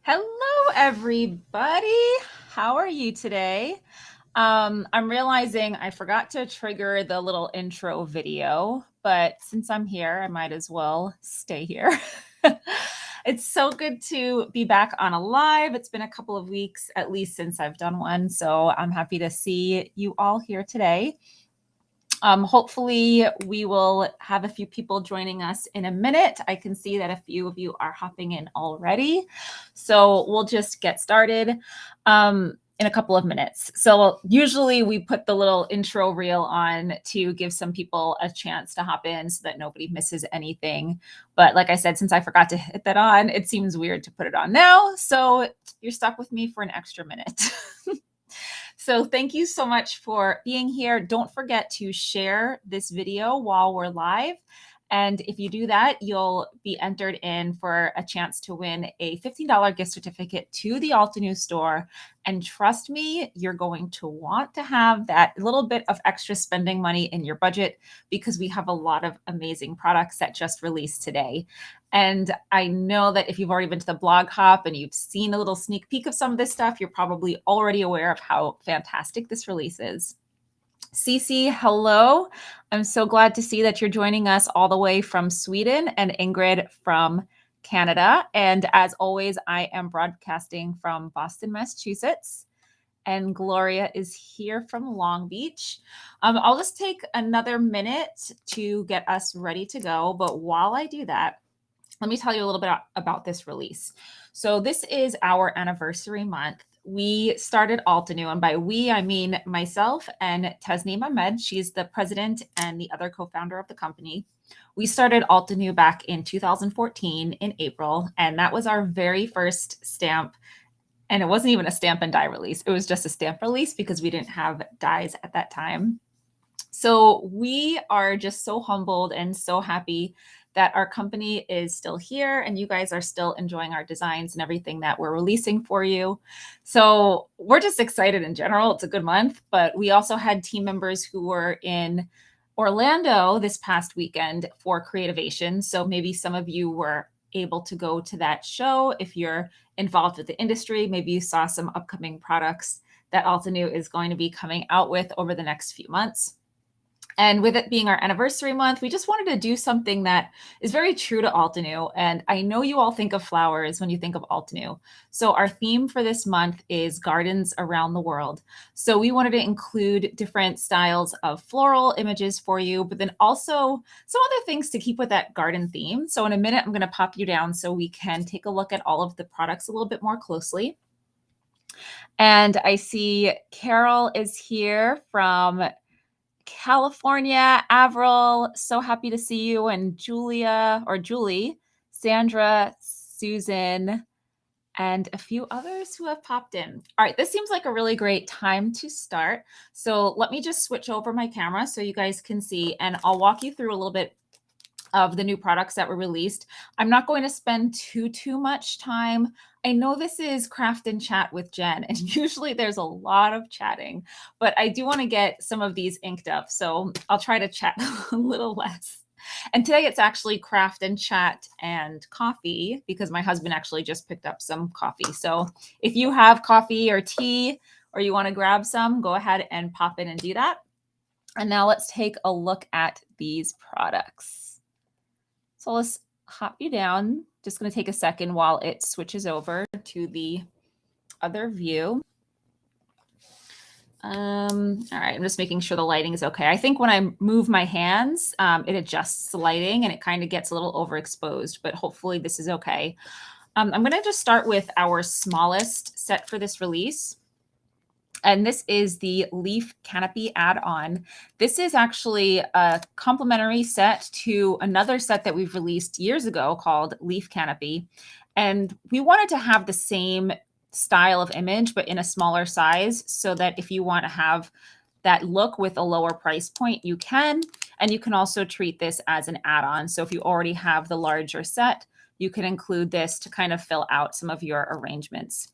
Hello, everybody. How are you today? I'm realizing I forgot to trigger the little intro video, but since I'm here, I might as well stay here. It's so good to be back on a live. It's been a couple of weeks at least since I've done one, so I'm happy to see you all here today. Hopefully, we will have a few people joining us in a minute. I can see that a few of you are hopping in already. So we'll just get started in a couple of minutes. So usually we put the little intro reel on to give some people a chance to hop in so that nobody misses anything. But like I said, since I forgot to hit that on, it seems weird to put it on now. So you're stuck with me for an extra minute. So thank you so much for being here. Don't forget to share this video while we're live. And if you do that, you'll be entered in for a chance to win a $15 gift certificate to the Altenew store. And trust me, you're going to want to have that little bit of extra spending money in your budget because we have a lot of amazing products that just released today. And I know that if you've already been to the blog hop and you've seen a little sneak peek of some of this stuff, you're probably already aware of how fantastic this release is. Cece, hello. I'm so glad to see that you're joining us all the way from Sweden, and Ingrid from Canada. And as always, I am broadcasting from Boston, Massachusetts. And Gloria is here from Long Beach. I'll just take another minute to get us ready to go. But while I do that, let me tell you a little bit about this release. So this is our anniversary month. We started Altenew, and by we, I mean myself and Tasneem Ahmed. She's the president and the other co-founder of the company. We started Altenew back in 2014 in April, and that was our very first stamp. And it wasn't even a stamp and die release. It was just a stamp release because we didn't have dies at that time. So we are just so humbled and so happy that our company is still here and you guys are still enjoying our designs and everything that we're releasing for you. So we're just excited in general. It's a good month, but we also had team members who were in Orlando this past weekend for Creativation. So maybe some of you were able to go to that show. If you're involved with the industry, maybe you saw some upcoming products that Altenew is going to be coming out with over the next few months. And with it being our anniversary month, we just wanted to do something that is very true to Altenew. And I know you all think of flowers when you think of Altenew. So our theme for this month is gardens around the world. So we wanted to include different styles of floral images for you, but then also some other things to keep with that garden theme. So in a minute, I'm going to pop you down so we can take a look at all of the products a little bit more closely. And I see Carol is here from California. Avril, so happy to see you. And Julie, Sandra, Susan, and a few others who have popped in. All right, this seems like a really great time to start. So let me just switch over my camera so you guys can see, and I'll walk you through a little bit of the new products that were released. I'm not going to spend too much time. I know this is Craft and Chat with Jen, and usually there's a lot of chatting, but I do want to get some of these inked up. So I'll try to chat a little less. And today it's actually Craft and Chat and coffee because my husband actually just picked up some coffee. So if you have coffee or tea or you want to grab some, go ahead and pop in and do that. And now let's take a look at these products. So let's hop you down. Just going to take a second while it switches over to the other view. All right, I'm just making sure the lighting is okay. I think when I move my hands, it adjusts the lighting and it kind of gets a little overexposed, but hopefully this is okay. I'm going to just start with our smallest set for this release. And this is the leaf canopy add-on. This is actually a complementary set to another set that we've released years ago called Leaf Canopy. And we wanted to have the same style of image, but in a smaller size, so that if you want to have that look with a lower price point, you can. And you can also treat this as an add-on. So if you already have the larger set, you can include this to kind of fill out some of your arrangements.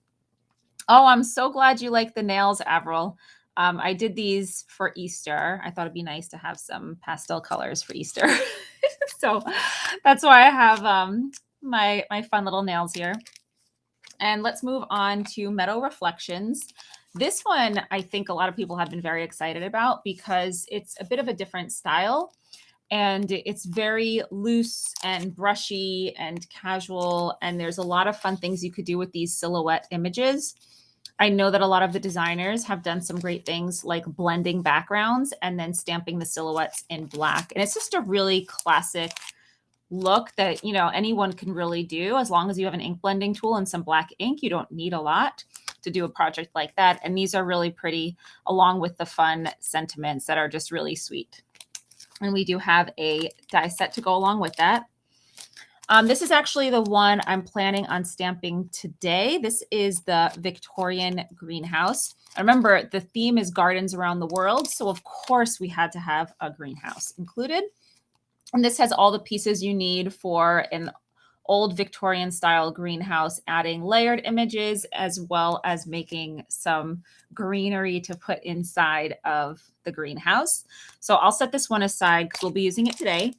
Oh, I'm so glad you like the nails, Avril. I did these for Easter. I thought it'd be nice to have some pastel colors for Easter. So that's why I have my fun little nails here. And let's move on to Meadow Reflections. This one, I think a lot of people have been very excited about because it's a bit of a different style and it's very loose and brushy and casual. And there's a lot of fun things you could do with these silhouette images. I know that a lot of the designers have done some great things like blending backgrounds and then stamping the silhouettes in black. And it's just a really classic look that, you know, anyone can really do as long as you have an ink blending tool and some black ink. You don't need a lot to do a project like that. And these are really pretty, along with the fun sentiments that are just really sweet. And we do have a die set to go along with that. This is actually the one I'm planning on stamping today. This is the Victorian greenhouse. I remember the theme is gardens around the world. So of course we had to have a greenhouse included. And this has all the pieces you need for an old Victorian style greenhouse, adding layered images as well as making some greenery to put inside of the greenhouse. So I'll set this one aside because we'll be using it today.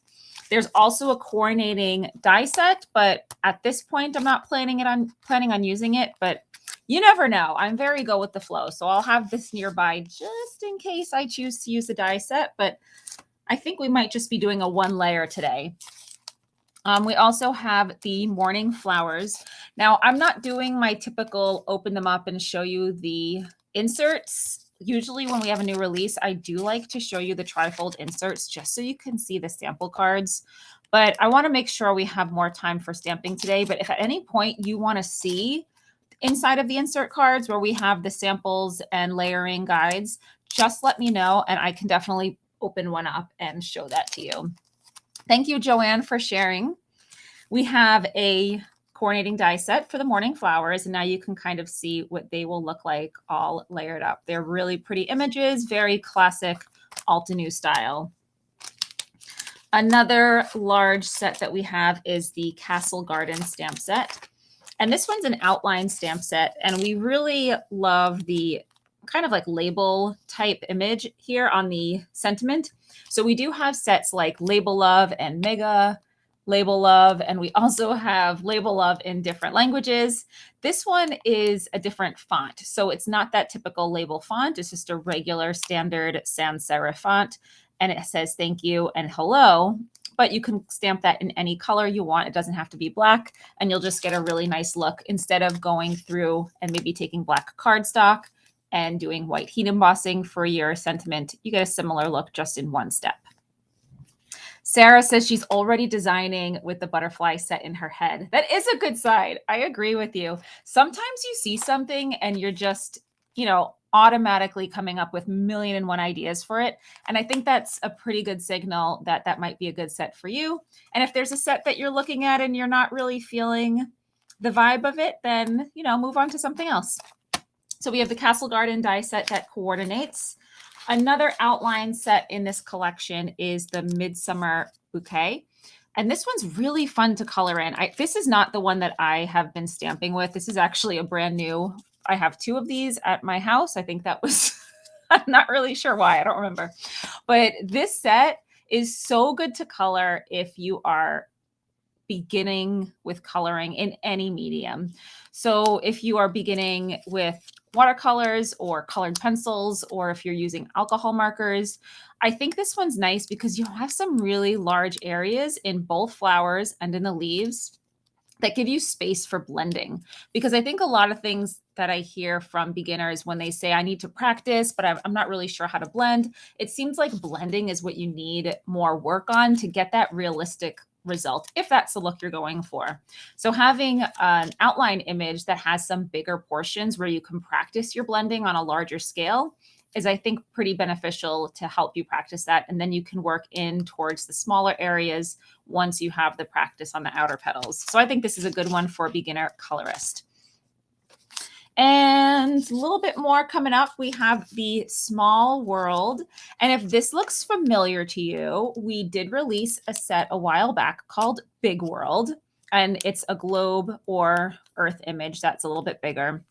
There's also a coordinating die set, but at this point, I'm not planning on using it, but you never know. I'm very go with the flow. So I'll have this nearby just in case I choose to use a die set, but I think we might just be doing a one layer today. We also have the morning flowers. Now, I'm not doing my typical open them up and show you the inserts. Usually when we have a new release, I do like to show you the trifold inserts just so you can see the sample cards. But I want to make sure we have more time for stamping today. But if at any point you want to see inside of the insert cards where we have the samples and layering guides, just let me know and I can definitely open one up and show that to you. Thank you, Joanne, for sharing. We have a coordinating die set for the morning flowers, and now you can kind of see what they will look like all layered up. They're really pretty images, very classic Altenew style. Another large set that we have is the Castle Garden stamp set. And this one's an outline stamp set, and we really love the kind of like label type image here on the sentiment. So we do have sets like Label Love and Mega Label Love, and we also have Label Love in different languages. This one is a different font. So it's not that typical label font. It's just a regular standard sans serif font, and it says thank you and hello, but you can stamp that in any color you want. It doesn't have to be black, and you'll just get a really nice look instead of going through and maybe taking black cardstock and doing white heat embossing for your sentiment. You get a similar look just in one step. Sarah says she's already designing with the butterfly set in her head. That is a good side. I agree with you. Sometimes you see something and you're just, you know, automatically coming up with 1,000,001 ideas for it. And I think that's a pretty good signal that that might be a good set for you. And if there's a set that you're looking at and you're not really feeling the vibe of it, then, you know, move on to something else. So we have the Castle Garden die set that coordinates. Another outline set in this collection is the Midsummer Bouquet. And this one's really fun to color in. This is not the one that I have been stamping with. This is actually a brand new. I have 2 of these at my house. I think that was, I'm not really sure why. I don't remember. But this set is so good to color if you are beginning with coloring in any medium. So if you are beginning with watercolors or colored pencils, or if you're using alcohol markers, I think this one's nice because you have some really large areas in both flowers and in the leaves that give you space for blending. Because I think a lot of things that I hear from beginners when they say, I need to practice, but I'm not really sure how to blend, it seems like blending is what you need more work on to get that realistic result, if that's the look you're going for. So having an outline image that has some bigger portions where you can practice your blending on a larger scale is, I think, pretty beneficial to help you practice that. And then you can work in towards the smaller areas once you have the practice on the outer petals. So I think this is a good one for a beginner colorist. And a little bit more coming up, we have the Small World. And if this looks familiar to you, we did release a set a while back called Big World. And it's a globe or earth image that's a little bit bigger.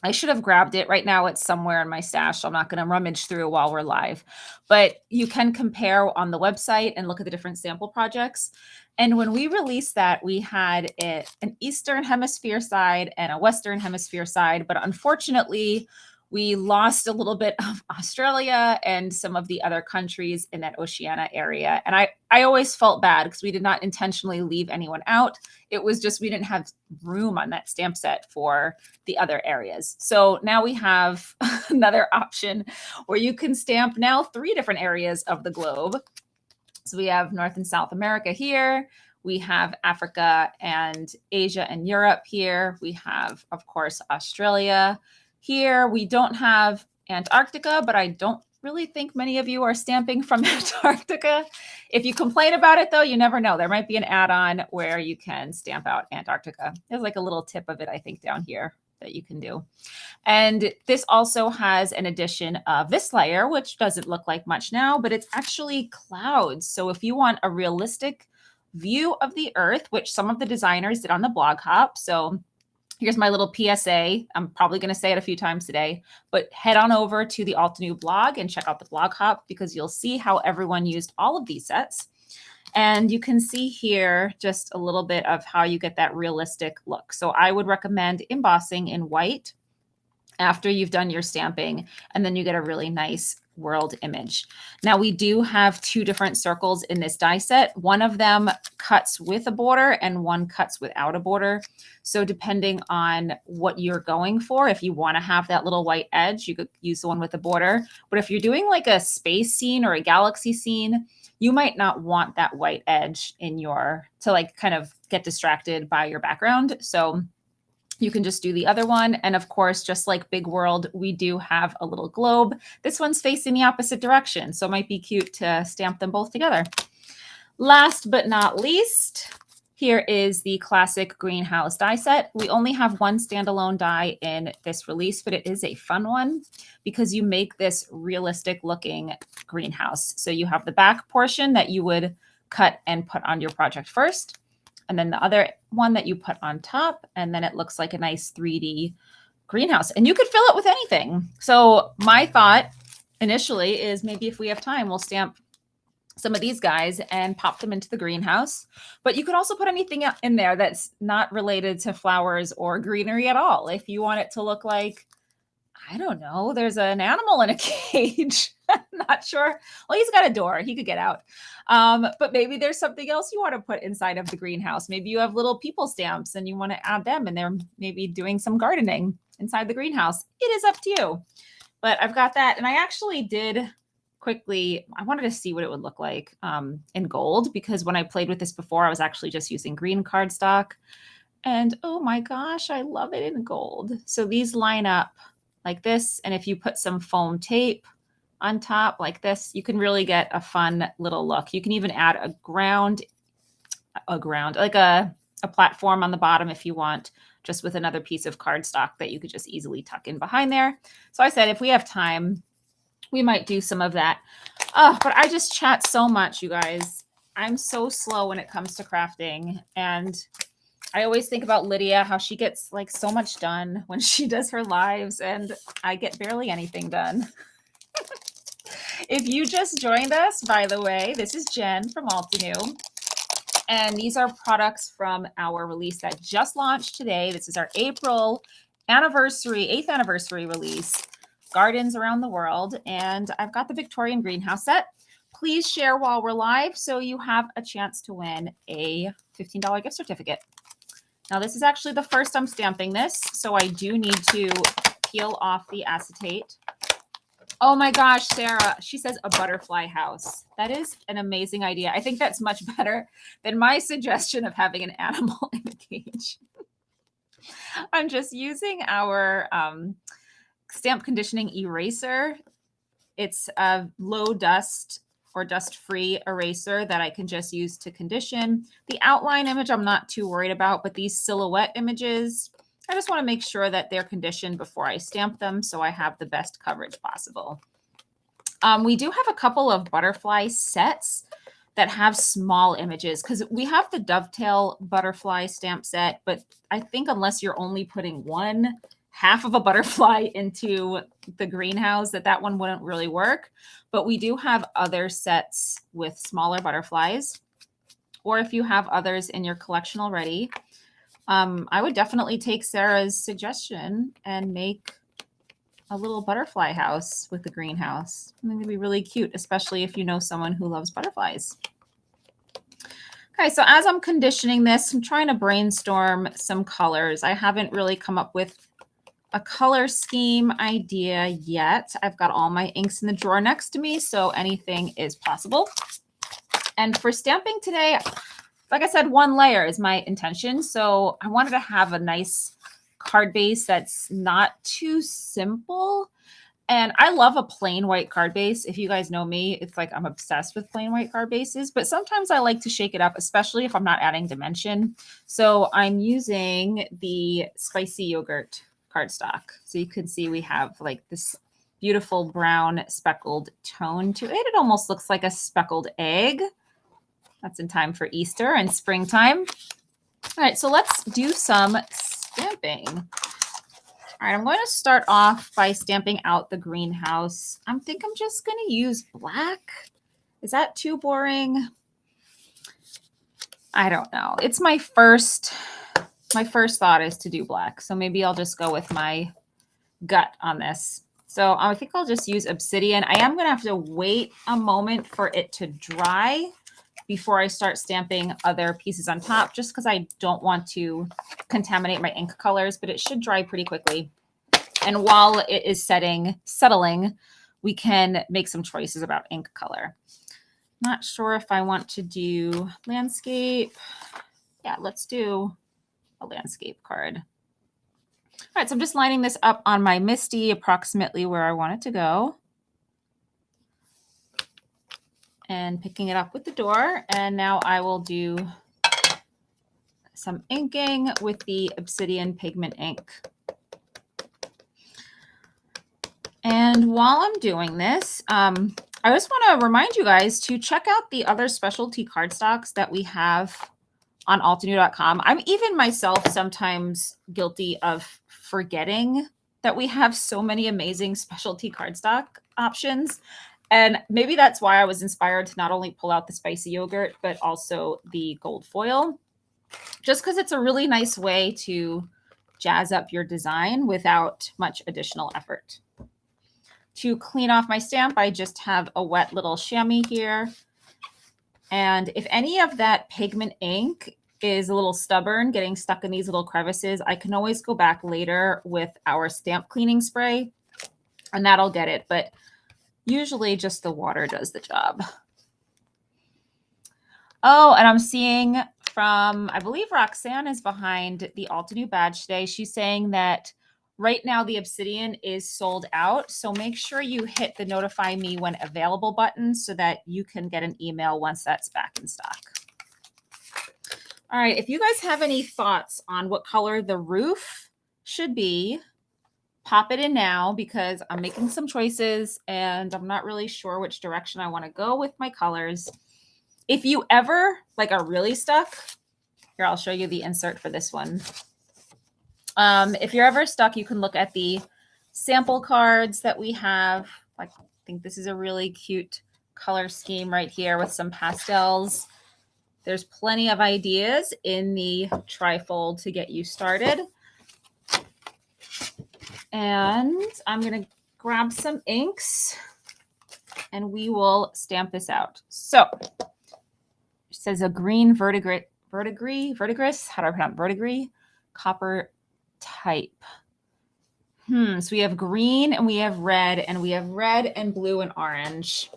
I should have grabbed it. Right now it's somewhere in my stash, so I'm not going to rummage through while we're live. But you can compare on the website and look at the different sample projects. And when we released that, we had an Eastern Hemisphere side and a Western Hemisphere side. But unfortunately, we lost a little bit of Australia and some of the other countries in that Oceania area. And I always felt bad because we did not intentionally leave anyone out. It was just we didn't have room on that stamp set for the other areas. So now we have another option where you can stamp now 3 different areas of the globe. So we have North and South America here. We have Africa and Asia and Europe here. We have, of course, Australia here. We don't have Antarctica, but I don't really think many of you are stamping from Antarctica. If you complain about it, though, you never know. There might be an add-on where you can stamp out Antarctica. There's like a little tip of it, I think, down here that you can do. And this also has an addition of this layer, which doesn't look like much now, but it's actually clouds. So if you want a realistic view of the Earth, which some of the designers did on the blog hop. So here's my little PSA. I'm probably going to say it a few times today, but head on over to the Altenew blog and check out the blog hop because you'll see how everyone used all of these sets. And you can see here just a little bit of how you get that realistic look. So I would recommend embossing in white after you've done your stamping, and then you get a really nice world image. Now we do have 2 different circles in this die set. One of them cuts with a border and one cuts without a border. So depending on what you're going for, if you want to have that little white edge, you could use the one with the border. But if you're doing like a space scene or a galaxy scene, you might not want that white edge in your, to like kind of get distracted by your background. So you can just do the other one. And of course, just like Big World, we do have a little globe. This one's facing the opposite direction, so it might be cute to stamp them both together. Last but not least, here is the classic greenhouse die set. We only have one standalone die in this release, but it is a fun one because you make this realistic looking greenhouse. So you have the back portion that you would cut and put on your project first, and then the other one that you put on top, and then it looks like a nice 3D greenhouse. And you could fill it with anything. So my thought initially is maybe if we have time, we'll stamp some of these guys and pop them into the greenhouse. But you could also put anything in there that's not related to flowers or greenery at all. If you want it to look like, I don't know, there's an animal in a cage. Not sure. Well, he's got a door. He could get out. But maybe there's something else you want to put inside of the greenhouse. Maybe you have little people stamps and you want to add them and they're maybe doing some gardening inside the greenhouse. It is up to you. But I've got that. And I actually did quickly, I wanted to see what it would look like in gold, because when I played with this before, I was actually just using green cardstock. And oh my gosh, I love it in gold. So these line up like this. And if you put some foam tape on top like this, you can really get a fun little look. You can even add a ground, like a platform on the bottom if you want, just with another piece of cardstock that you could just easily tuck in behind there. So I said, if we have time, we might do some of that. But I just chat so much, you guys. I'm so slow when it comes to crafting. And I always think about Lydia, how she gets like so much done when she does her lives, and I get barely anything done. If you just joined us, by the way, this is Jen from Altenew. And these are products from our release that just launched today. This is our April anniversary, 8th anniversary release, Gardens Around the World. And I've got the Victorian greenhouse set. Please share while we're live so you have a chance to win a $15 gift certificate. Now, this is actually the first I'm stamping this, so I do need to peel off the acetate. Oh my gosh, Sarah, she says a butterfly house. That is an amazing idea. I think that's much better than my suggestion of having an animal in a cage. I'm just using our stamp conditioning eraser. It's a low dust or dust-free eraser that I can just use to condition. The outline image I'm not too worried about, but these silhouette images, I just want to make sure that they're conditioned before I stamp them so I have the best coverage possible. We do have a couple of butterfly sets that have small images because we have the dovetail butterfly stamp set, but I think unless you're only putting one half of a butterfly into the greenhouse, that one wouldn't really work. But we do have other sets with smaller butterflies. Or if you have others in your collection already, I would definitely take Sarah's suggestion and make a little butterfly house with the greenhouse. I think it'd be really cute, especially if you know someone who loves butterflies. Okay, so as I'm conditioning this, I'm trying to brainstorm some colors. I haven't really come up with a color scheme idea yet. I've got all my inks in the drawer next to me, so anything is possible. And for stamping today, like I said, one layer is my intention. So I wanted to have a nice card base that's not too simple. And I love a plain white card base. If you guys know me, it's like I'm obsessed with plain white card bases, but sometimes I like to shake it up, especially if I'm not adding dimension. So I'm using the spicy yogurt cardstock. So you can see we have like this beautiful brown speckled tone to it. It almost looks like a speckled egg. That's in time for Easter and springtime. All right, so let's do some stamping. All right, I'm going to start off by stamping out the greenhouse. I think I'm just going to use black. Is that too boring? I don't know. It's my first thought is to do black. So maybe I'll just go with my gut on this. So I think I'll just use obsidian. I am going to have to wait a moment for it to dry before I start stamping other pieces on top, just because I don't want to contaminate my ink colors, but it should dry pretty quickly. And while it is settling, we can make some choices about ink color. Not sure if I want to do landscape. Yeah, let's do a landscape card. All right, so I'm just lining this up on my Misty, approximately where I want it to go. And picking it up with the door. And now I will do some inking with the obsidian pigment ink. And while I'm doing this, I just want to remind you guys to check out the other specialty cardstocks that we have on altenew.com. I'm even myself sometimes guilty of forgetting that we have so many amazing specialty cardstock options. And maybe that's why I was inspired to not only pull out the spicy yogurt, but also the gold foil, just because it's a really nice way to jazz up your design without much additional effort. To clean off my stamp, I just have a wet little chamois here. And if any of that pigment ink is a little stubborn, getting stuck in these little crevices, I can always go back later with our stamp cleaning spray, and that'll get it. But usually just the water does the job. Oh, and I'm seeing from, I believe Roxanne is behind the Altenew badge today. She's saying that right now the obsidian is sold out. So make sure you hit the notify me when available button so that you can get an email once that's back in stock. All right, if you guys have any thoughts on what color the roof should be, pop it in now, because I'm making some choices and I'm not really sure which direction I want to go with my colors. If you ever are really stuck, here, I'll show you the insert for this one. If you're ever stuck, you can look at the sample cards that we have. I think this is a really cute color scheme right here with some pastels. There's plenty of ideas in the trifold to get you started. And I'm going to grab some inks and we will stamp this out. So it says a green verdigris, how do I pronounce verdigris? Copper type. So we have green and we have red, and we have red and blue and orange.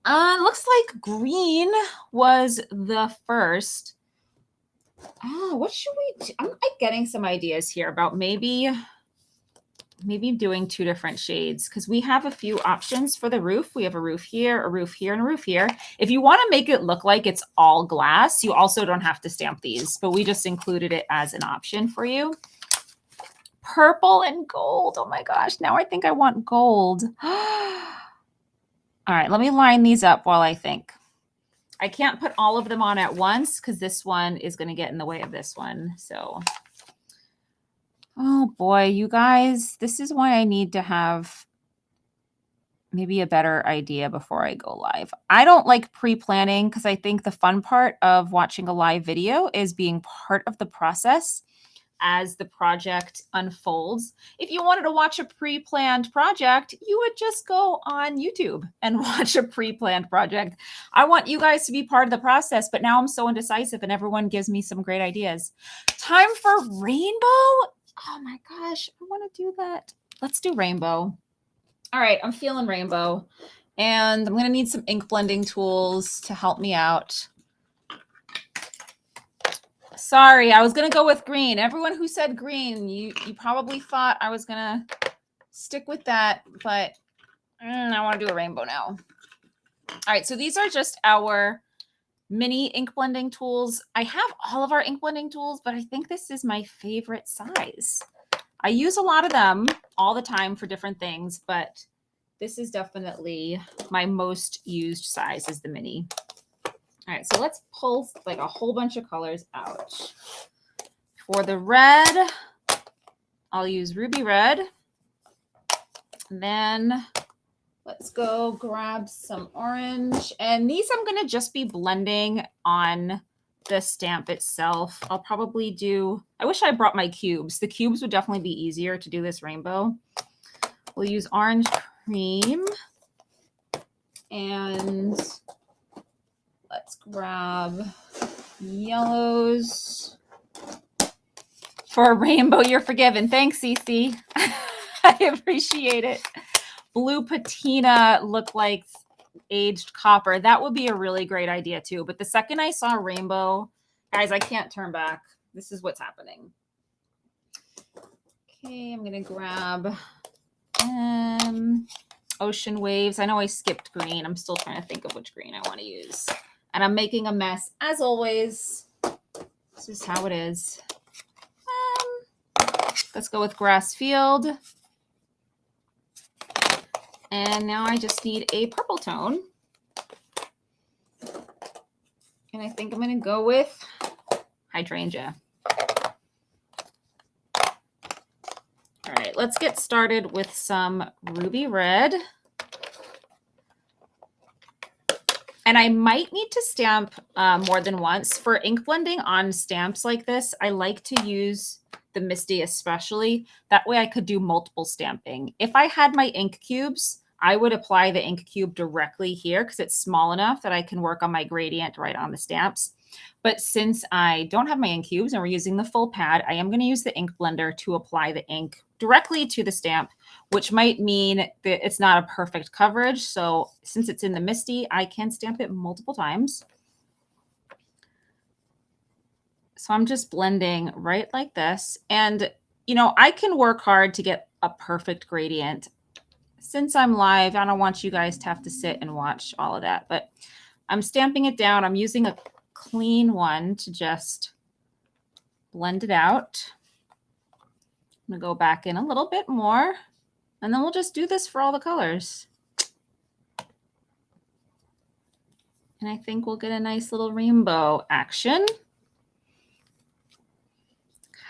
Looks like green was the first. Oh, what should we do? I'm getting some ideas here about maybe doing two different shades, because we have a few options for the roof. We have a roof here, and a roof here. If you want to make it look like it's all glass, you also don't have to stamp these, but we just included it as an option for you. Purple and gold. Oh my gosh, now I think I want gold. All right, let me line these up while I think. I can't put all of them on at once because this one is going to get in the way of this one. So, oh boy, you guys, this is why I need to have maybe a better idea before I go live. I don't like pre-planning because I think the fun part of watching a live video is being part of the process as the project unfolds. If you wanted to watch a pre-planned project, you would just go on YouTube and watch a pre-planned project. I want you guys to be part of the process, but now I'm so indecisive and everyone gives me some great ideas. Time for rainbow? Oh my gosh, I want to do that. Let's do rainbow. All right, I'm feeling rainbow. And I'm going to need some ink blending tools to help me out. Sorry, I was going to go with green. Everyone who said green, you probably thought I was going to stick with that, but I want to do a rainbow now. All right, so these are just our mini ink blending tools. I have all of our ink blending tools, but I think this is my favorite size. I use a lot of them all the time for different things, but this is definitely my most used size is the mini. All right, so let's pull like a whole bunch of colors out. For the red, I'll use ruby red. And then let's go grab some orange. And these I'm going to just be blending on the stamp itself. I'll probably do, I wish I brought my cubes. The cubes would definitely be easier to do this rainbow. We'll use orange cream. And let's grab yellows. For a rainbow, you're forgiven. Thanks, Cece. I appreciate it. Blue patina look like aged copper. That would be a really great idea too. But the second I saw rainbow, guys, I can't turn back. This is what's happening. Okay, I'm going to grab ocean waves. I know I skipped green. I'm still trying to think of which green I want to use. And I'm making a mess as always. This is how it is. Let's go with grass field. And now I just need a purple tone. And I think I'm going to go with hydrangea. All right, let's get started with some ruby red. And I might need to stamp more than once. For ink blending on stamps like this, I like to use the Misty especially. That way I could do multiple stamping. If I had my ink cubes, I would apply the ink cube directly here because it's small enough that I can work on my gradient right on the stamps. But since I don't have my ink cubes and we're using the full pad, I am going to use the ink blender to apply the ink directly to the stamp, which might mean that it's not a perfect coverage. So since it's in the Misty, I can stamp it multiple times. So I'm just blending right like this. And, you know, I can work hard to get a perfect gradient. Since I'm live, I don't want you guys to have to sit and watch all of that, but I'm stamping it down. I'm using a clean one to just blend it out. I'm going to go back in a little bit more, and then we'll just do this for all the colors. And I think we'll get a nice little rainbow action.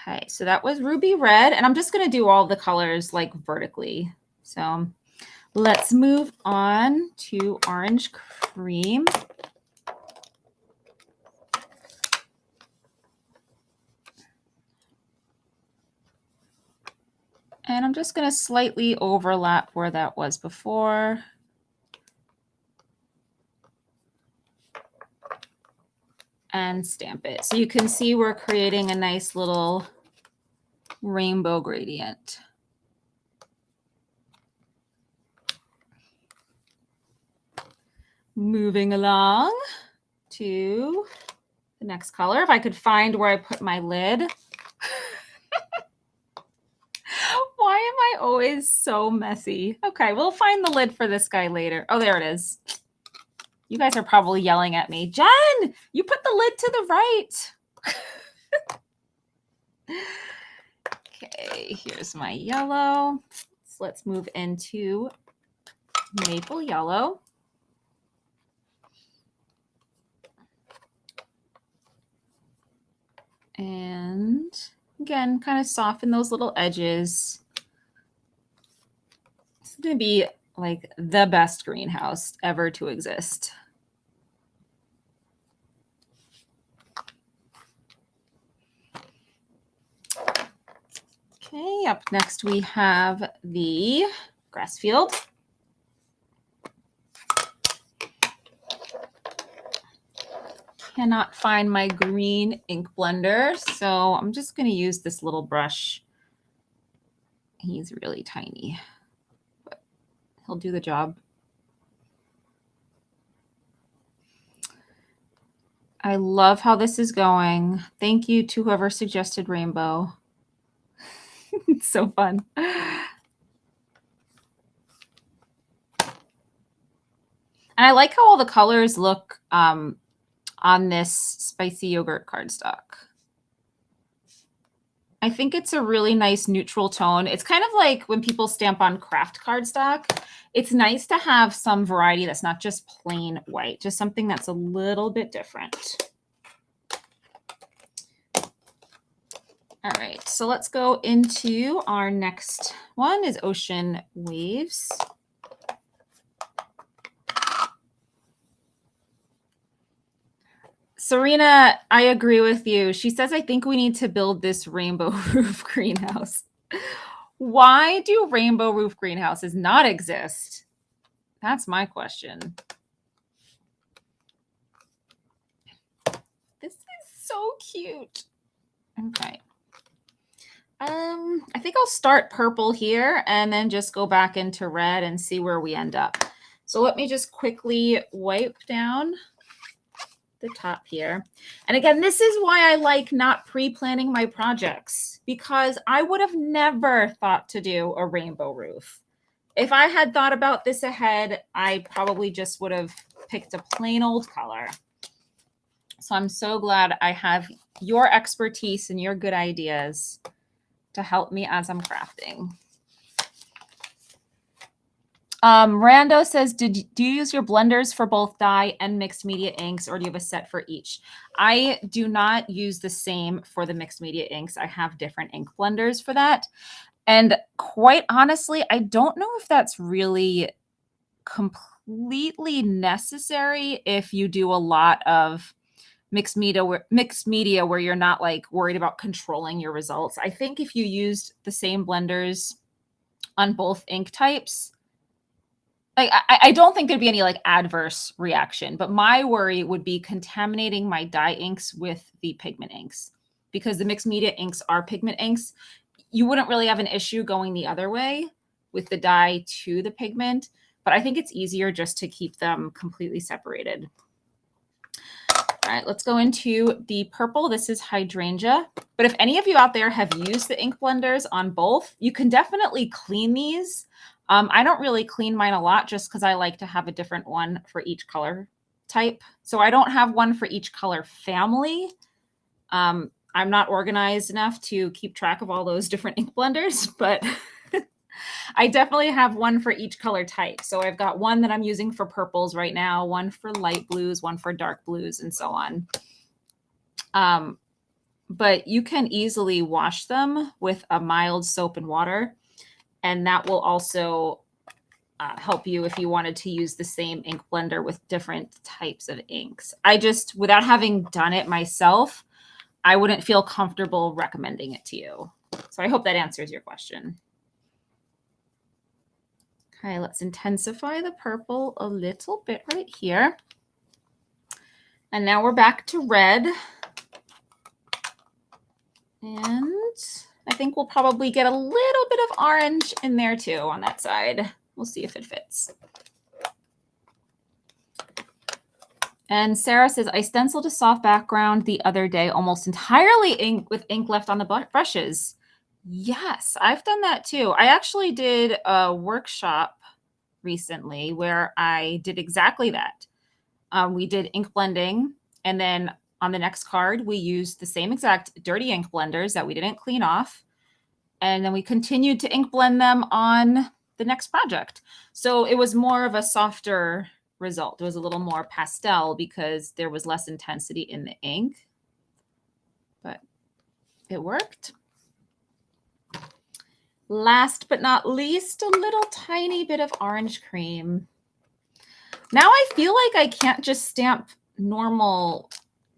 Okay, so that was ruby red, and I'm just going to do all the colors like vertically. So let's move on to orange cream. And I'm just going to slightly overlap where that was before. And stamp it. So you can see we're creating a nice little rainbow gradient. Moving along to the next color. If I could find where I put my lid. Why am I always so messy? Okay, we'll find the lid for this guy later. Oh, there it is. You guys are probably yelling at me. Jen, you put the lid to the right. Okay, here's my yellow. So let's move into maple yellow. And Again, kind of soften those little edges. This is going to be like the best greenhouse ever to exist. Okay, up next we have the grass field. Cannot find my green ink blender, so I'm just going to use this little brush. He's really tiny, but he'll do the job. I love how this is going. Thank you to whoever suggested rainbow. It's so fun. And I like how all the colors look on this spicy yogurt cardstock. I think it's a really nice neutral tone. It's kind of like when people stamp on craft cardstock. It's nice to have some variety that's not just plain white, just something that's a little bit different. All right, so let's go into our next one is ocean waves. Serena, I agree with you. She says, I think we need to build this rainbow roof greenhouse. Why do rainbow roof greenhouses not exist? That's my question. This is so cute. Okay. I think I'll start purple here and then just go back into red and see where we end up. So let me just quickly wipe down the top here. And again, this is why I like not pre-planning my projects, because I would have never thought to do a rainbow roof. If I had thought about this ahead, I probably just would have picked a plain old color. So I'm so glad I have your expertise and your good ideas to help me as I'm crafting. Rando says, do you use your blenders for both dye and mixed media inks, or do you have a set for each? I do not use the same for the mixed media inks. I have different ink blenders for that. And quite honestly, I don't know if that's really completely necessary if you do a lot of mixed media where you're not like worried about controlling your results. I think if you used the same blenders on both ink types, like I don't think there'd be any like adverse reaction, but my worry would be contaminating my dye inks with the pigment inks, because the mixed media inks are pigment inks. You wouldn't really have an issue going the other way with the dye to the pigment, but I think it's easier just to keep them completely separated. All right, let's go into the purple. This is hydrangea. But if any of you out there have used the ink blenders on both, you can definitely clean these. I don't really clean mine a lot just because I like to have a different one for each color type. So I don't have one for each color family. I'm not organized enough to keep track of all those different ink blenders, but I definitely have one for each color type. So I've got one that I'm using for purples right now, one for light blues, one for dark blues, and so on. But you can easily wash them with a mild soap and water, and that will also help you if you wanted to use the same ink blender with different types of inks. I just, without having done it myself, I wouldn't feel comfortable recommending it to you. So I hope that answers your question. Okay, let's intensify the purple a little bit right here. And now we're back to red. And I think we'll probably get a little bit of orange in there too on that side. We'll see if it fits. And Sarah says, I stenciled a soft background the other day, almost entirely with ink left on the brushes. Yes, I've done that too. I actually did a workshop recently where I did exactly that. We did ink blending, and then on the next card, we used the same exact dirty ink blenders that we didn't clean off. And then we continued to ink blend them on the next project. So it was more of a softer result. It was a little more pastel because there was less intensity in the ink, but it worked. Last but not least, a little tiny bit of orange cream. Now I feel like I can't just stamp normal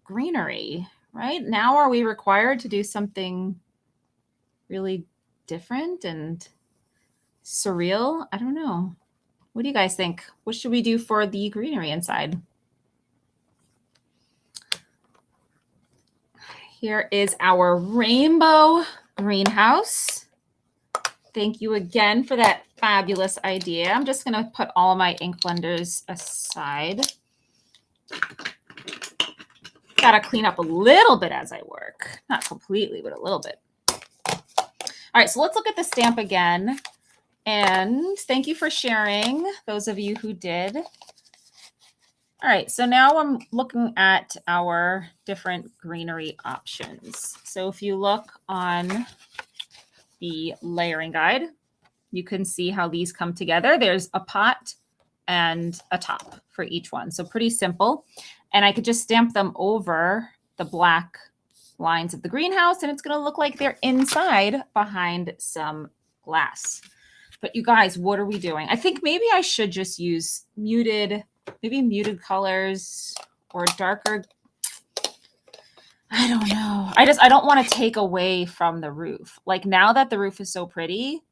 greenery, right? Now are we required to do something really different and surreal? I don't know. What do you guys think? What should we do for the greenery inside? Here is our rainbow greenhouse. Thank you again for that fabulous idea. I'm just going to put all my ink blenders aside. Got to clean up a little bit as I work. Not completely, but a little bit. All right, so let's look at the stamp again. And thank you for sharing, those of you who did. All right, so now I'm looking at our different greenery options. So if you look on the layering guide, you can see how these come together. There's a pot and a top for each one. So pretty simple. And I could just stamp them over the black lines of the greenhouse and it's going to look like they're inside behind some glass. But you guys, what are we doing? I think maybe I should just use muted colors or darker. I don't know. I don't want to take away from the roof. Like now that the roof is so pretty,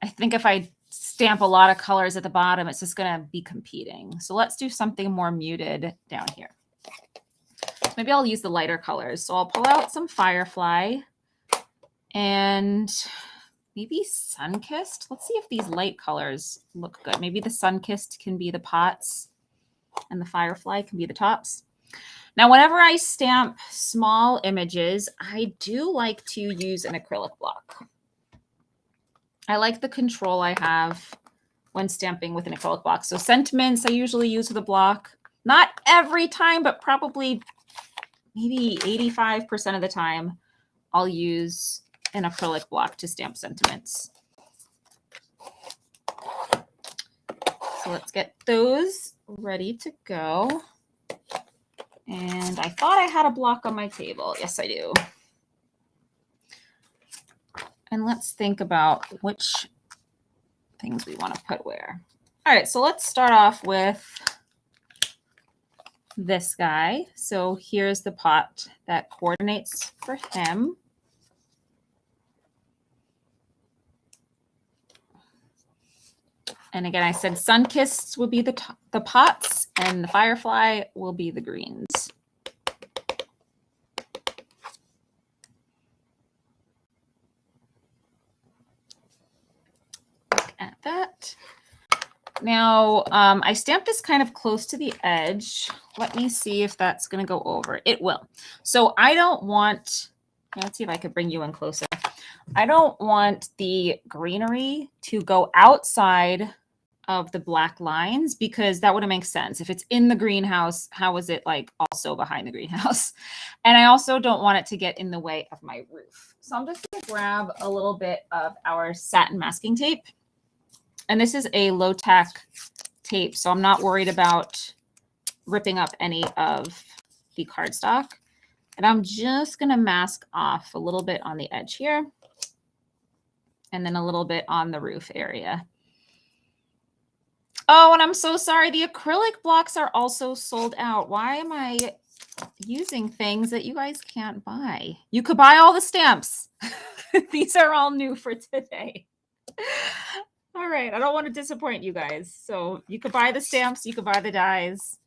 I think if I stamp a lot of colors at the bottom, it's just going to be competing. So let's do something more muted down here. Maybe I'll use the lighter colors. So I'll pull out some Firefly and maybe Sunkissed. Let's see if these light colors look good. Maybe the Sunkissed can be the pots and the Firefly can be the tops. Now, whenever I stamp small images, I do like to use an acrylic block. I like the control I have when stamping with an acrylic block. So sentiments I usually use with a block. Not every time, but probably maybe 85% of the time, I'll use an acrylic block to stamp sentiments. So let's get those ready to go. And I thought I had a block on my table. Yes, I do. And let's think about which things we want to put where. All right, so let's start off with this guy. So here's the pot that coordinates for him. And again, I said Sunkissed will be the pots and the Firefly will be the greens. Look at that. Now, I stamped this kind of close to the edge. Let me see if that's going to go over. It will. So I don't want, let's see if I could bring you in closer. I don't want the greenery to go outside of the black lines because that wouldn't make sense. If it's in the greenhouse, how is it like also behind the greenhouse? And I also don't want it to get in the way of my roof. So I'm just going to grab a little bit of our satin masking tape. And this is a low-tack tape, so I'm not worried about ripping up any of the cardstock. And I'm just going to mask off a little bit on the edge here and then a little bit on the roof area. Oh, and I'm so sorry. The acrylic blocks are also sold out. Why am I using things that you guys can't buy? You could buy all the stamps. These are all new for today. All right. I don't want to disappoint you guys. So you could buy the stamps. You could buy the dies.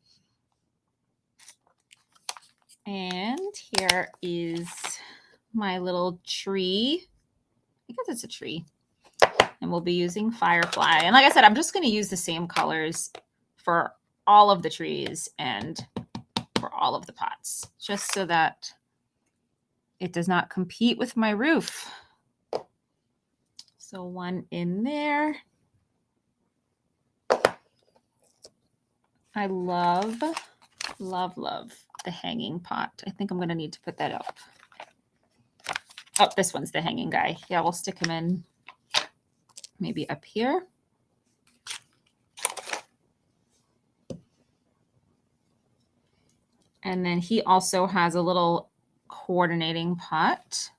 And here is my little tree. I guess it's a tree. And we'll be using Firefly. And like I said, I'm just going to use the same colors for all of the trees and for all of the pots, just so that it does not compete with my roof. So one in there. I love, love, love the hanging pot. I think I'm going to need to put that up. Oh, this one's the hanging guy. Yeah, we'll stick him in maybe up here. And then he also has a little coordinating pot.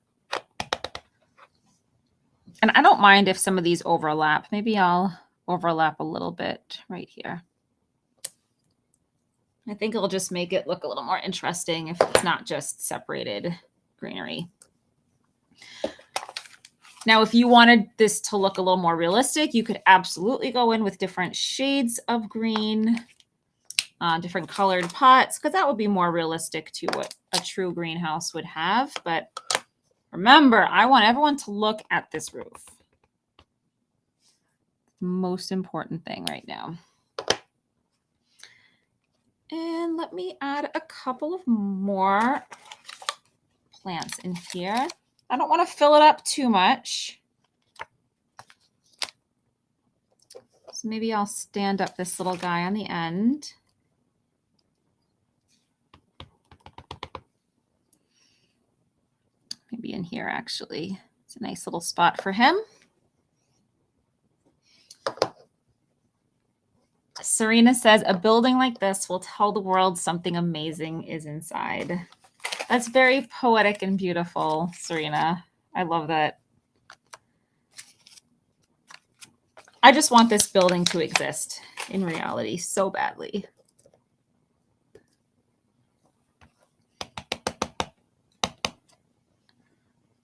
And I don't mind if some of these overlap. Maybe I'll overlap a little bit right here. I think it'll just make it look a little more interesting if it's not just separated greenery. Now, if you wanted this to look a little more realistic, you could absolutely go in with different shades of green, different colored pots, because that would be more realistic to what a true greenhouse would have. But remember, I want everyone to look at this roof. Most important thing right now. And let me add a couple of more plants in here. I don't want to fill it up too much. So maybe I'll stand up this little guy on the end. Maybe in here, actually. It's a nice little spot for him. Serena says, a building like this will tell the world something amazing is inside. That's very poetic and beautiful, Serena. I love that. I just want this building to exist in reality so badly.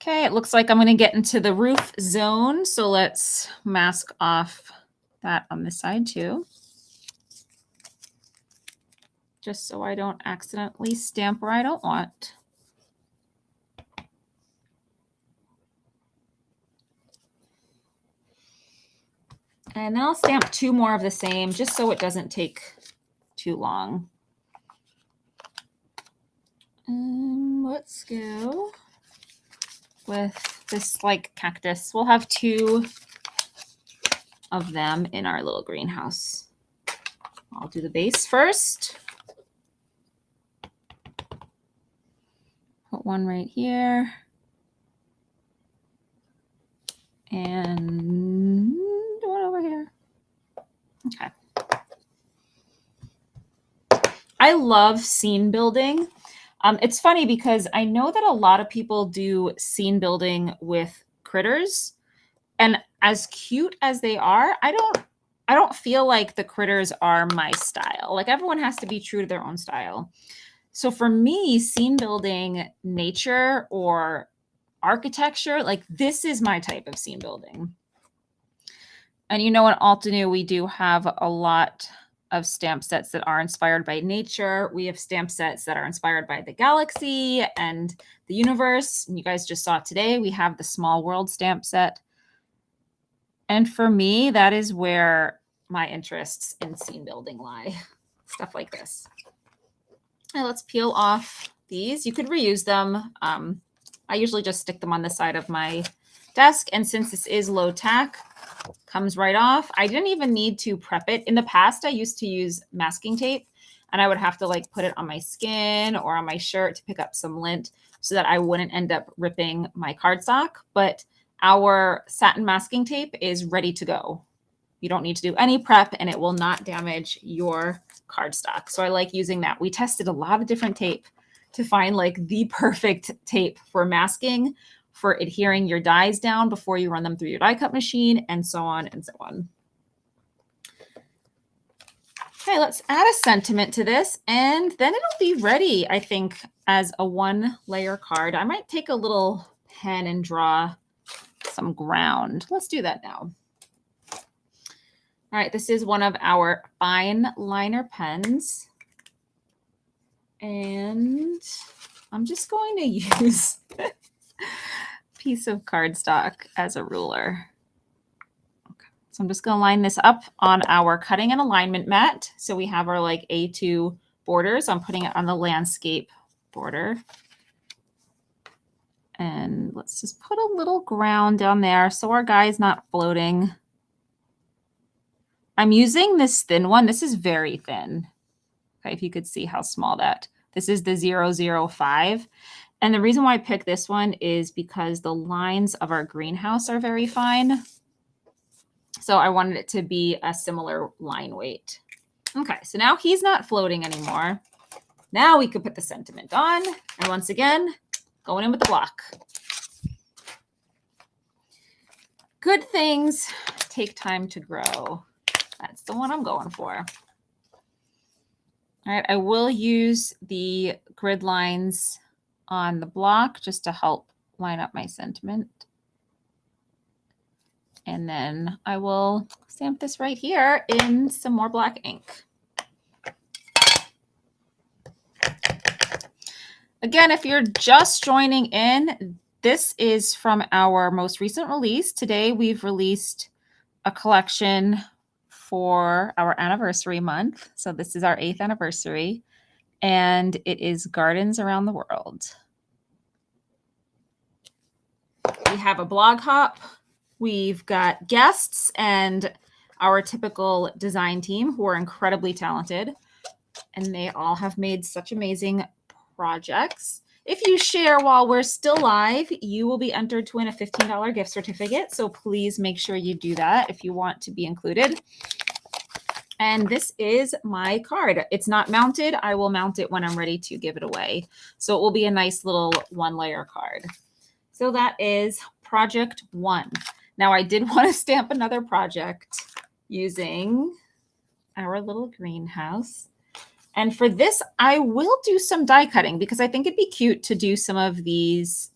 Okay, it looks like I'm going to get into the roof zone. So let's mask off that on this side too. Just so I don't accidentally stamp where I don't want. And then I'll stamp 2 more of the same, just so it doesn't take too long. Let's go with this like cactus. We'll have 2 of them in our little greenhouse. I'll do the base first. Put one right here. And one over here. Okay. I love scene building. It's funny because I know that a lot of people do scene building with critters, and as cute as they are, I don't feel like the critters are my style. Like everyone has to be true to their own style. So for me, scene building, nature or architecture, like this is my type of scene building. And you know, in Altenew, we do have a lot of stamp sets that are inspired by nature. We have stamp sets that are inspired by the galaxy and the universe. And you guys just saw today, we have the Small World stamp set. And for me, that is where my interests in scene building lie. Stuff like this. And let's peel off these. You could reuse them. I usually just stick them on the side of my desk. And since this is low tack, comes right off. I didn't even need to prep it. In the past, I used to use masking tape, and I would have to like put it on my skin or on my shirt to pick up some lint so that I wouldn't end up ripping my cardstock. But our satin masking tape is ready to go. You don't need to do any prep, and it will not damage your cardstock. So I like using that. We tested a lot of different tape to find like the perfect tape for masking, for adhering your dies down before you run them through your die cut machine, and so on and so on. Okay, let's add a sentiment to this, and then it'll be ready, I think, as a 1-layer card. I might take a little pen and draw some ground. Let's do that now. All right, this is one of our fine liner pens. And I'm just going to use a piece of cardstock as a ruler. Okay. So I'm just going to line this up on our cutting and alignment mat. So we have our like A2 borders. I'm putting it on the landscape border. And let's just put a little ground down there so our guy's not floating. I'm using this thin one. This is very thin. Okay, if you could see how small that. This is the 005. And the reason why I picked this one is because the lines of our greenhouse are very fine. So I wanted it to be a similar line weight. Okay, so now he's not floating anymore. Now we could put the sentiment on. And once again, going in with the block. Good things take time to grow. That's the one I'm going for. All right, I will use the grid lines on the block just to help line up my sentiment. And then I will stamp this right here in some more black ink. Again, if you're just joining in, this is from our most recent release. Today, we've released a collection for our anniversary month. So this is our 8th anniversary, and it is Gardens Around the World. We have a blog hop. We've got guests and our typical design team who are incredibly talented, and they all have made such amazing projects. If you share while we're still live, you will be entered to win a $15 gift certificate. So please make sure you do that if you want to be included. And this is my card. It's not mounted. I will mount it when I'm ready to give it away. So it will be a nice little 1-layer card. So that is project 1. Now I did want to stamp another project using our little greenhouse. And for this, I will do some die cutting because I think it'd be cute to do some of these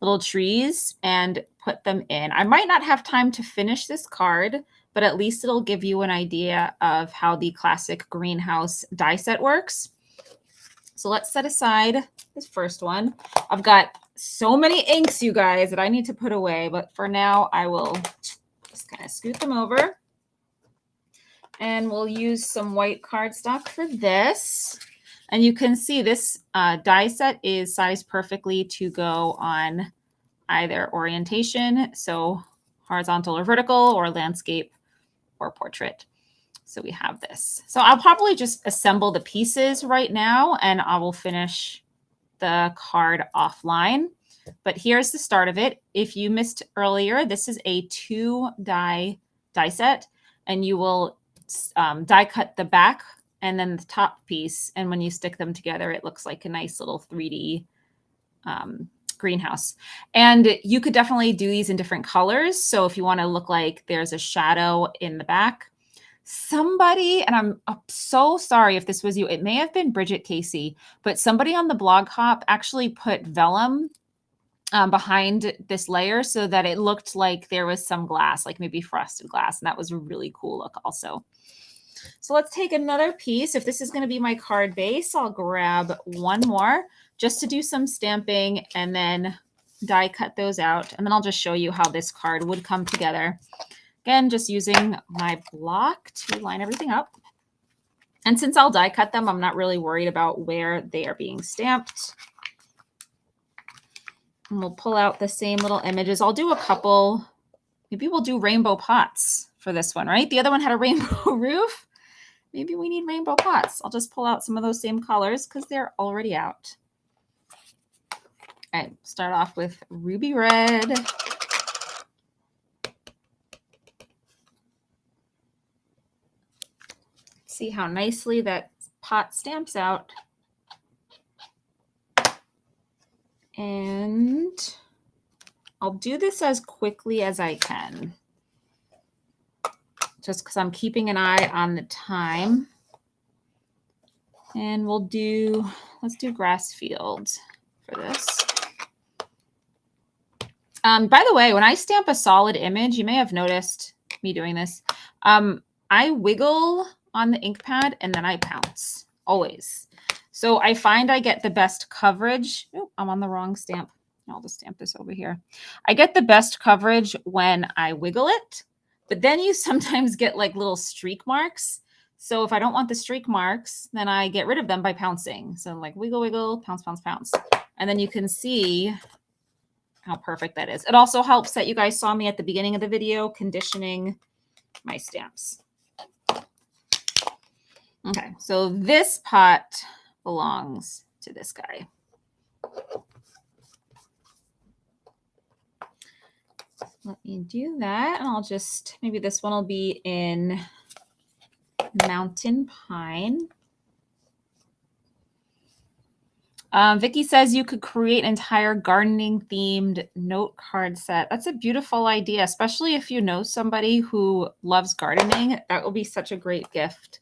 little trees and put them in. I might not have time to finish this card, but at least it'll give you an idea of how the classic greenhouse die set works. So let's set aside this first one. I've got so many inks, you guys, that I need to put away, but for now I will just kind of scoot them over. And we'll use some white cardstock for this. And you can see this die set is sized perfectly to go on either orientation, so horizontal or vertical, or landscape or portrait. So we have this. So I'll probably just assemble the pieces right now, and I will finish the card offline. But here's the start of it. If you missed earlier, this is a 2-die die set, and you will die cut the back and then the top piece. And when you stick them together, it looks like a nice little 3D greenhouse. And you could definitely do these in different colors. So if you want to look like there's a shadow in the back, somebody, and I'm so sorry if this was you, it may have been Bridget Casey, but somebody on the blog hop actually put vellum behind this layer so that it looked like there was some glass, like maybe frosted glass. And that was a really cool look also. So let's take another piece. If this is going to be my card base, I'll grab one more just to do some stamping and then die cut those out. And then I'll just show you how this card would come together. Again, just using my block to line everything up. And since I'll die cut them, I'm not really worried about where they are being stamped. And we'll pull out the same little images. I'll do a couple. Maybe we'll do rainbow pots for this one, right? The other one had a rainbow roof. Maybe we need rainbow pots. I'll just pull out some of those same colors because they're already out. All right, start off with ruby red. See how nicely that pot stamps out. And I'll do this as quickly as I can, just because I'm keeping an eye on the time. And let's do grass fields for this. By the way, when I stamp a solid image, you may have noticed me doing this. I wiggle on the ink pad and then I pounce, always. So I find I get the best coverage. Oh, I'm on the wrong stamp. I'll just stamp this over here. I get the best coverage when I wiggle it, but then you sometimes get like little streak marks. So if I don't want the streak marks, then I get rid of them by pouncing. So like wiggle, wiggle, pounce, pounce, pounce. And then you can see how perfect that is. It also helps that you guys saw me at the beginning of the video conditioning my stamps. Okay, so this pot belongs to this guy. Let me do that. And I'll just, maybe this one will be in Mountain Pine. Vicky says you could create an entire gardening themed note card set. That's a beautiful idea, especially if you know somebody who loves gardening. That will be such a great gift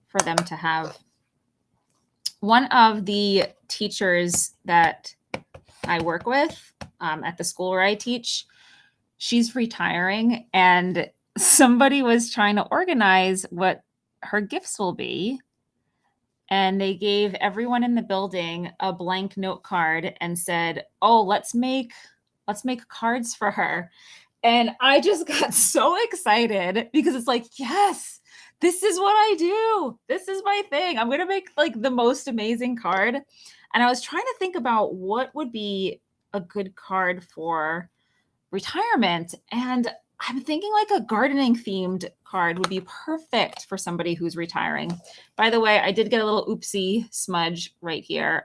for them to have. One of the teachers that I work with at the school where I teach, she's retiring, and somebody was trying to organize what her gifts will be. And they gave everyone in the building a blank note card and said, "Oh, let's make cards for her." And I just got so excited because it's like, yes, this is what I do. This is my thing. I'm going to make like the most amazing card. And I was trying to think about what would be a good card for retirement. And I'm thinking like a gardening themed card would be perfect for somebody who's retiring. By the way, I did get a little oopsie smudge right here.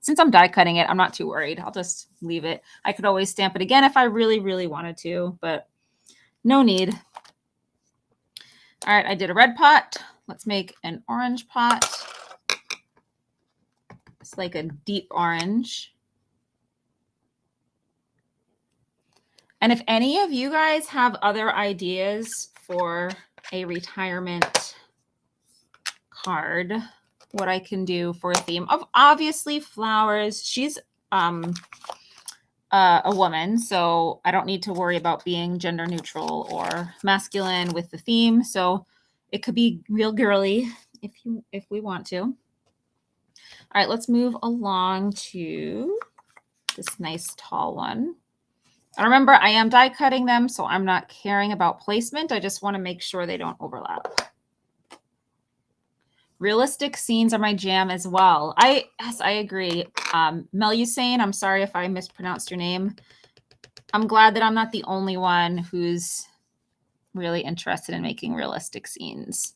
Since I'm die cutting it, I'm not too worried. I'll just leave it. I could always stamp it again if I really, really wanted to, but no need. All right, I did a red pot. Let's make an orange pot. It's like a deep orange. And if any of you guys have other ideas for a retirement card, what I can do for a theme of obviously flowers. She's a woman, so I don't need to worry about being gender neutral or masculine with the theme. So it could be real girly if we want to. All right, let's move along to this nice tall one. And remember, I am die cutting them, so I'm not caring about placement. I just want to make sure they don't overlap. Realistic scenes are my jam as well. Yes, I agree. Melusane, I'm sorry if I mispronounced your name. I'm glad that I'm not the only one who's really interested in making realistic scenes.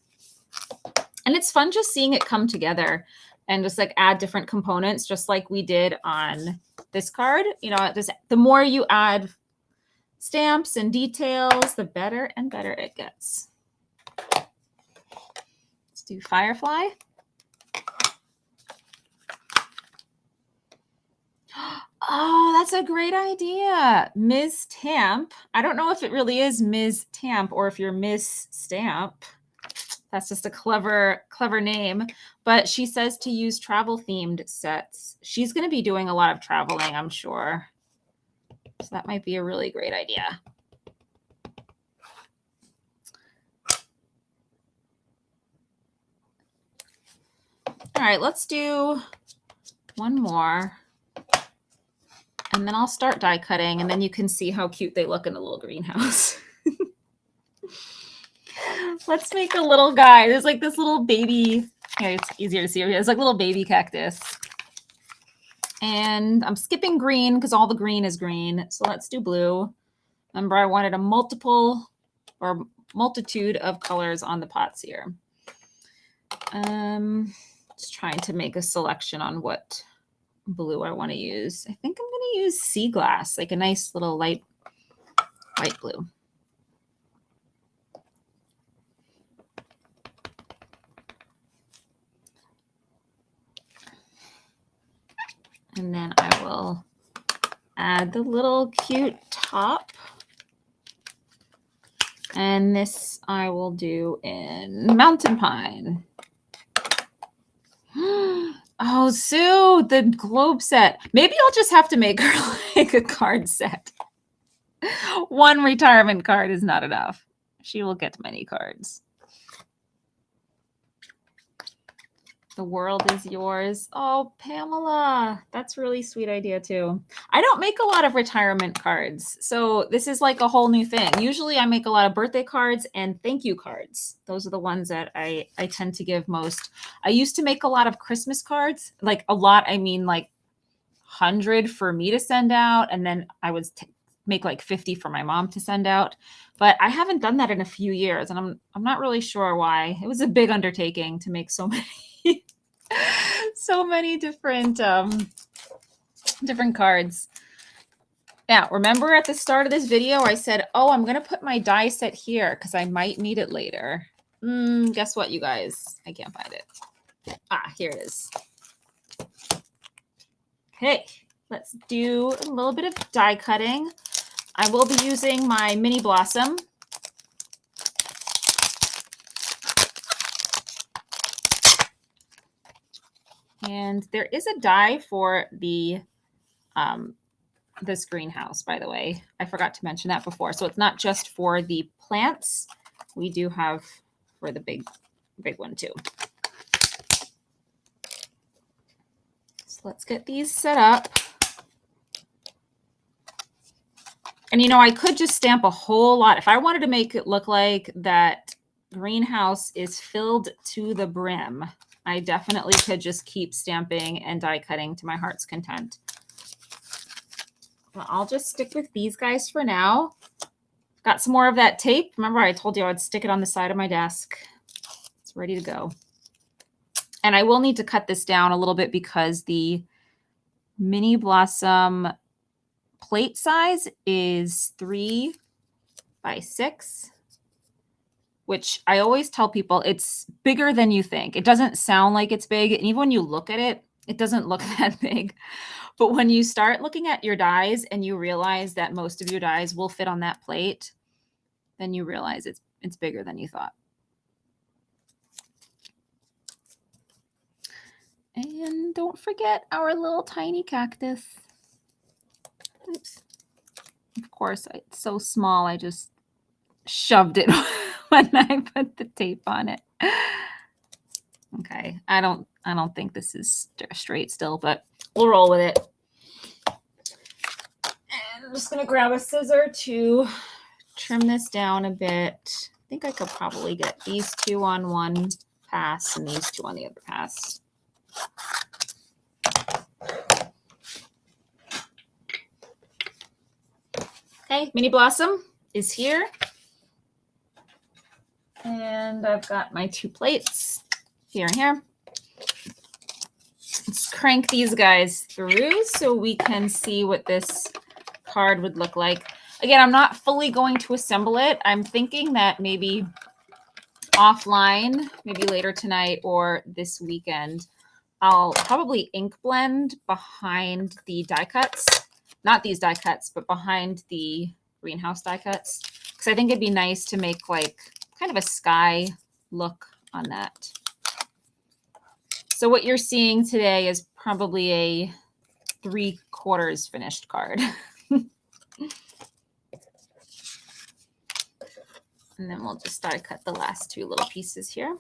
And it's fun just seeing it come together and just like add different components, just like we did on this card. You know, just the more you add stamps and details, the better and better it gets. Let's do Firefly. Oh, that's a great idea. Ms. Tamp. I don't know if it really is Ms. Tamp or if you're Miss Stamp. That's just a clever name. But she says to use travel themed sets. She's going to be doing a lot of traveling, I'm sure. So that might be a really great idea. All right, let's do one more. And then I'll start die cutting, and then you can see how cute they look in the little greenhouse. Let's make a little guy. There's like this little baby. Here, it's easier to see. It's like a little baby cactus. And I'm skipping green because all the green is green. So let's do blue. Remember, I wanted a multitude of colors on the pots here. Just trying to make a selection on what blue I want to use. I think I'm going to use sea glass, like a nice little light blue. And then I will add the little cute top. And this I will do in Mountain Pine. Oh, Sue, the globe set. Maybe I'll just have to make her like a card set. One retirement card is not enough. She will get many cards. The world is yours. Oh, Pamela, that's a really sweet idea too. I don't make a lot of retirement cards, so this is like a whole new thing. Usually I make a lot of birthday cards and thank you cards. Those are the ones that I tend to give most. I used to make a lot of Christmas cards, like a lot, I mean like 100 for me to send out, and then I would make like 50 for my mom to send out. But I haven't done that in a few years, and I'm not really sure why. It was a big undertaking to make so many so many different cards. Now, remember at the start of this video, I said, oh, I'm going to put my die set here because I might need it later. Guess what, you guys? I can't find it. Ah, here it is. Okay, let's do a little bit of die cutting. I will be using my mini blossom. And there is a die for the this greenhouse, by the way. I forgot to mention that before. So it's not just for the plants. We do have for the big one too. So let's get these set up. And you know, I could just stamp a whole lot. If I wanted to make it look like that greenhouse is filled to the brim, I definitely could just keep stamping and die cutting to my heart's content. But I'll just stick with these guys for now. Got some more of that tape. Remember, I told you I would stick it on the side of my desk. It's ready to go. And I will need to cut this down a little bit because the mini blossom plate size is 3 by 6, which I always tell people it's bigger than you think. It doesn't sound like it's big. And even when you look at it, it doesn't look that big. But when you start looking at your dies and you realize that most of your dies will fit on that plate, then you realize it's bigger than you thought. And don't forget our little tiny cactus. Oops. Of course, it's so small, I just shoved it when I put the tape on it. Okay, I don't think this is straight still, but we'll roll with it. And I'm just gonna grab a scissor to trim this down a bit. I think I could probably get these two on one pass and these two on the other pass. Okay, mini blossom is here. And I've got my 2 plates here and here. Let's crank these guys through so we can see what this card would look like. Again, I'm not fully going to assemble it. I'm thinking that maybe offline, maybe later tonight or this weekend, I'll probably ink blend behind the die cuts. Not these die cuts, but behind the greenhouse die cuts. Because I think it'd be nice to make like kind of a sky look on that. So what you're seeing today is probably a 3/4 finished card. And then we'll just die cut the last 2 little pieces here.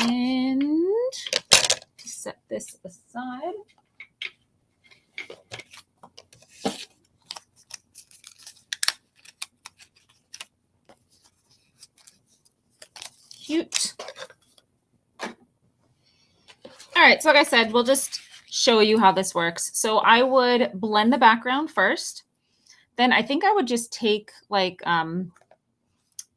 And set this aside. Cute. All right, so like I said, we'll just show you how this works. So I would blend the background first. Then I think I would just take like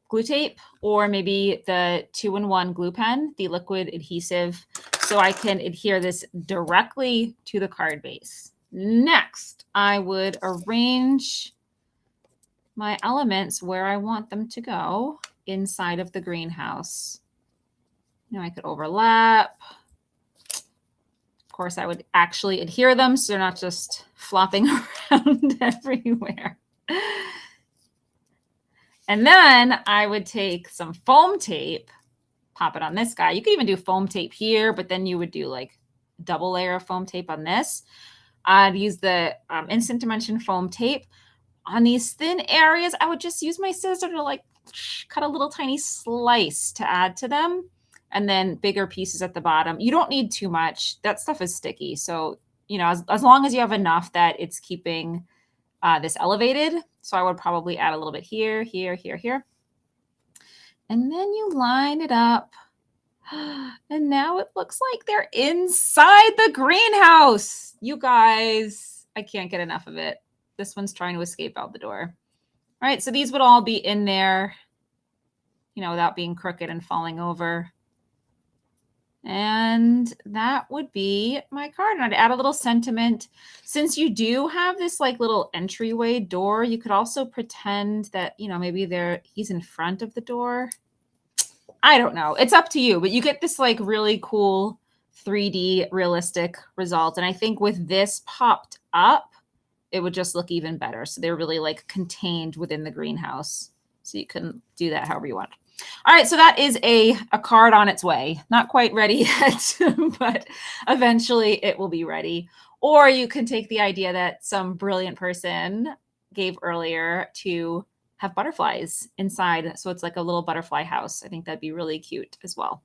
glue tape or maybe the 2-in-1 glue pen, the liquid adhesive, so I can adhere this directly to the card base. Next, I would arrange my elements where I want them to go inside of the greenhouse. You know, I could overlap. Of course, I would actually adhere them so they're not just flopping around everywhere. And then I would take some foam tape, pop it on this guy. You could even do foam tape here, but then you would do like a double layer of foam tape on this. I'd use the Instant Dimension foam tape. On these thin areas, I would just use my scissor to like cut a little tiny slice to add to them. And then bigger pieces at the bottom. You don't need too much. That stuff is sticky. So, you know, as long as you have enough that it's keeping this elevated. So I would probably add a little bit here, here, here, here. And then you line it up. And now it looks like they're inside the greenhouse. You guys, I can't get enough of it. This one's trying to escape out the door. All right, so these would all be in there, you know, without being crooked and falling over. And that would be my card. And I'd add a little sentiment. Since you do have this like little entryway door, you could also pretend that, you know, maybe he's in front of the door. I don't know. It's up to you, but you get this like really cool 3D realistic result. And I think with this popped up, it would just look even better. So they're really like contained within the greenhouse. So you can do that however you want. All right, so that is a card on its way. Not quite ready yet, but eventually it will be ready. Or you can take the idea that some brilliant person gave earlier to have butterflies inside. So it's like a little butterfly house. I think that'd be really cute as well.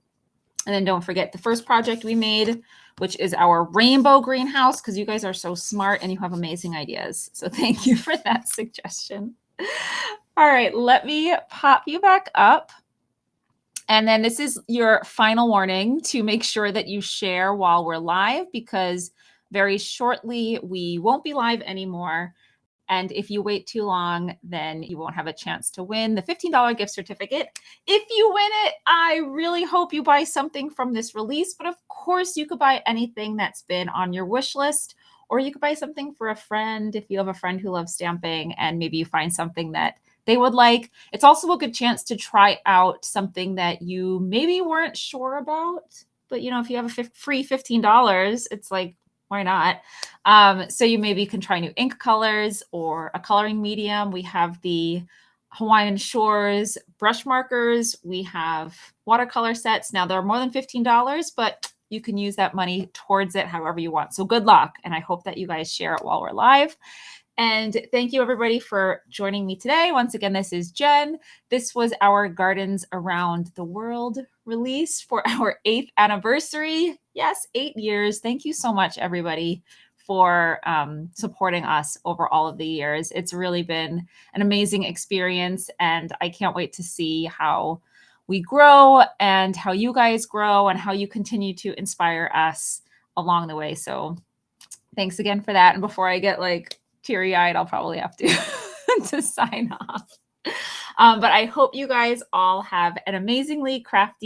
And then don't forget the first project we made, which is our rainbow greenhouse, because you guys are so smart and you have amazing ideas. So thank you for that suggestion. All right, let me pop you back up. And then this is your final warning to make sure that you share while we're live, because very shortly we won't be live anymore. And if you wait too long, then you won't have a chance to win the $15 gift certificate. If you win it, I really hope you buy something from this release. But of course, you could buy anything that's been on your wish list, or you could buy something for a friend if you have a friend who loves stamping and maybe you find something that they would like. It's also a good chance to try out something that you maybe weren't sure about. But, you know, if you have a free $15, it's like, why not? So you maybe can try new ink colors or a coloring medium. We have the Hawaiian Shores brush markers. We have watercolor sets. Now they're more than $15, but you can use that money towards it however you want. So good luck. And I hope that you guys share it while we're live. And thank you everybody for joining me today. Once again, this is Jen. This was our Gardens Around the World release for our 8th anniversary. Yes, 8 years. Thank you so much, everybody, for supporting us over all of the years. It's really been an amazing experience, and I can't wait to see how we grow and how you guys grow and how you continue to inspire us along the way. So thanks again for that. And before I get like teary-eyed, I'll probably have to to sign off. But I hope you guys all have an amazingly crafty